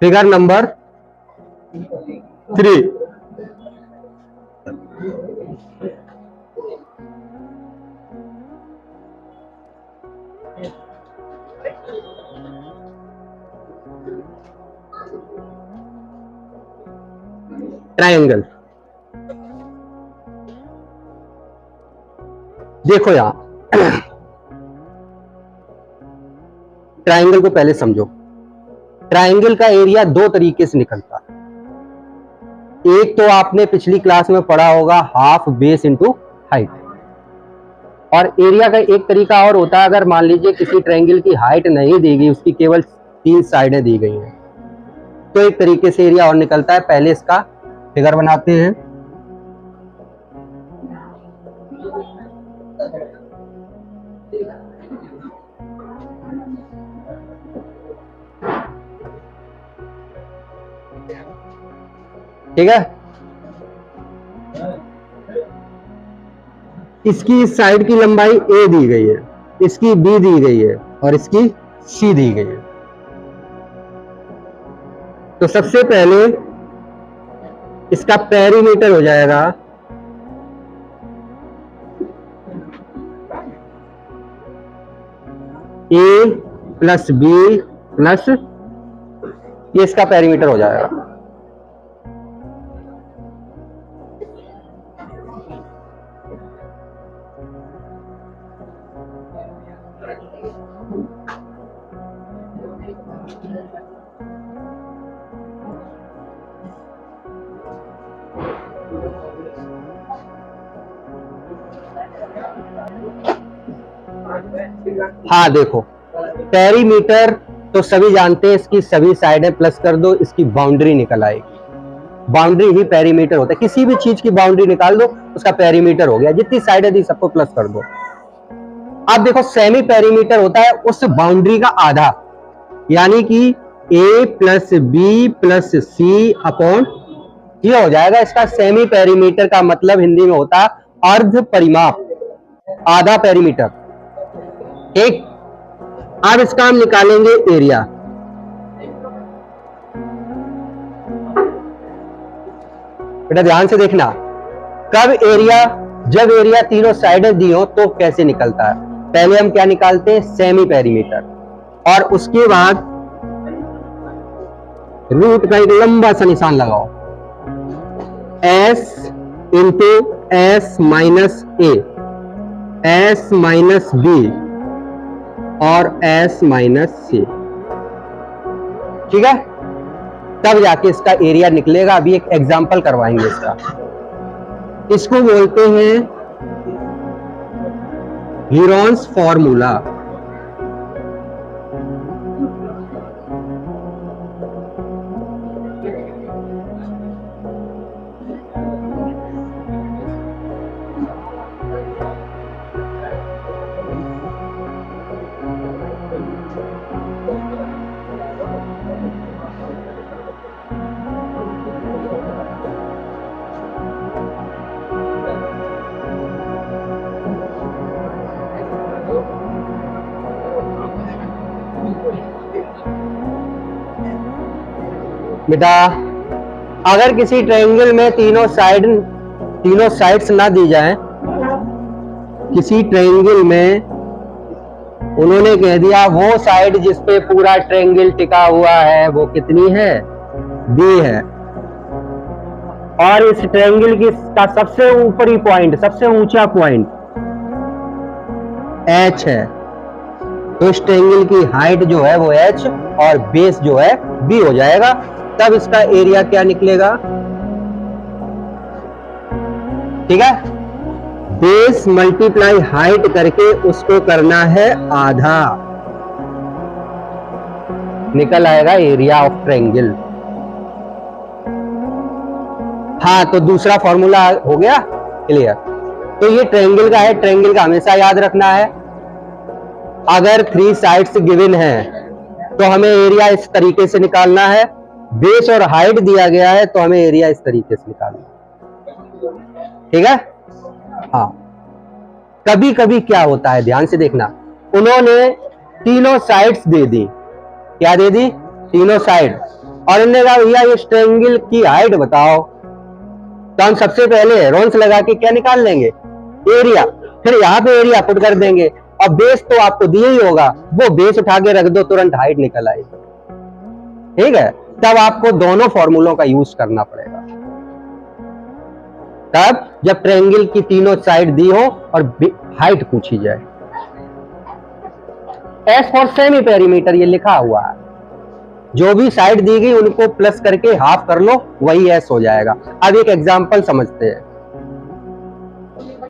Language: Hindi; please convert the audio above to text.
Figure number 3। ट्रायंगल। देखो यहां, ट्रायंगल को पहले समझो। ट्रायंगल का एरिया दो तरीके से निकलता है। एक तो आपने पिछली क्लास में पढ़ा होगा, हाफ बेस इंटू हाइट। और एरिया का एक तरीका और होता है, अगर मान लीजिए किसी ट्रायंगल की हाइट नहीं दी गई, उसकी केवल 3 साइडें दी गई हैं, तो एक तरीके से एरिया और निकलता है। पहले इसका फिगर बनाते हैं। ठीक है, इसकी इस साइड की लंबाई ए दी गई है, इसकी बी दी गई है और इसकी सी दी गई है। तो सबसे पहले इसका पेरीमीटर हो जाएगा ए प्लस बी प्लस, ये इसका पेरीमीटर हो जाएगा। हाँ देखो, पेरीमीटर तो सभी जानते हैं, इसकी सभी साइडें प्लस कर दो, इसकी बाउंड्री निकल आएगी। बाउंड्री ही पेरीमीटर होता है। किसी भी चीज की बाउंड्री निकाल दो, उसका पेरीमीटर हो गया। जितनी साइडें दी सबको प्लस कर दो। अब देखो, सेमी पेरीमीटर होता है उस बाउंड्री का आधा, यानी कि ए प्लस बी प्लस सी अपॉन, ये हो जाएगा इसका सेमी पेरीमीटर। का मतलब हिंदी में होता है अर्ध परिमाप, आधा पेरीमीटर। ठीक, अब इसका हम निकालेंगे एरिया। बेटा ध्यान से देखना, कब एरिया, जब एरिया तीनों साइडें दी हो तो कैसे निकलता है। पहले हम क्या निकालते हैं, सेमी पेरीमीटर, और उसके बाद रूट का एक लंबा सा निशान लगाओ, एस इंटू एस माइनस ए, एस माइनस बी और एस माइनस सी। ठीक है, तब जाके इसका एरिया निकलेगा। अभी एक एग्जांपल करवाएंगे इसका। इसको बोलते हैं हीरोन्स फॉर्मूला। बेटा अगर किसी ट्रायंगल में तीनों साइड्स ना दी जाए, किसी ट्रायंगल में उन्होंने कह दिया वो साइड जिस पे पूरा ट्रायंगल टिका हुआ है वो कितनी है, बी है, और इस ट्रायंगल का सबसे ऊपरी पॉइंट, सबसे ऊंचा पॉइंट एच है, तो इस ट्रायंगल की हाइट जो है वो एच और बेस जो है बी हो जाएगा। तब इसका एरिया क्या निकलेगा, ठीक है, बेस मल्टीप्लाई हाइट करके उसको करना है आधा, निकल आएगा एरिया ऑफ ट्रायंगल। हाँ, तो दूसरा फॉर्मूला हो गया क्लियर। तो ये ट्रायंगल का है, ट्रायंगल का हमेशा याद रखना है। अगर 3 साइड्स गिवन है तो हमें एरिया इस तरीके से निकालना है, बेस और हाइट दिया गया है तो हमें एरिया इस तरीके से निकालना है। ठीक है, हाँ। कभी कभी क्या होता है, ध्यान से देखना, उन्होंने तीनों साइड्स दे दी, क्या दे दी, तीनों साइड, और इन्होंने कहा भैया इस ट्रायंगल की हाइट बताओ, तो हम सबसे पहले रोन्स लगा के क्या निकाल लेंगे, एरिया, फिर यहाँ पे एरिया पुट कर देंगे, और बेस तो आपको दिया ही होगा, वो बेस उठा के रख दो, तुरंत हाइट निकल आएगी। ठीक है, तब आपको दोनों फॉर्मूलों का यूज करना पड़ेगा, तब जब ट्रायंगल की तीनों साइड दी हो और हाइट पूछी जाए। एस फॉर सेमी पेरीमीटर ये लिखा हुआ है, जो भी साइड दी गई उनको प्लस करके हाफ कर लो, वही एस हो जाएगा। अब एक एग्जांपल समझते हैं।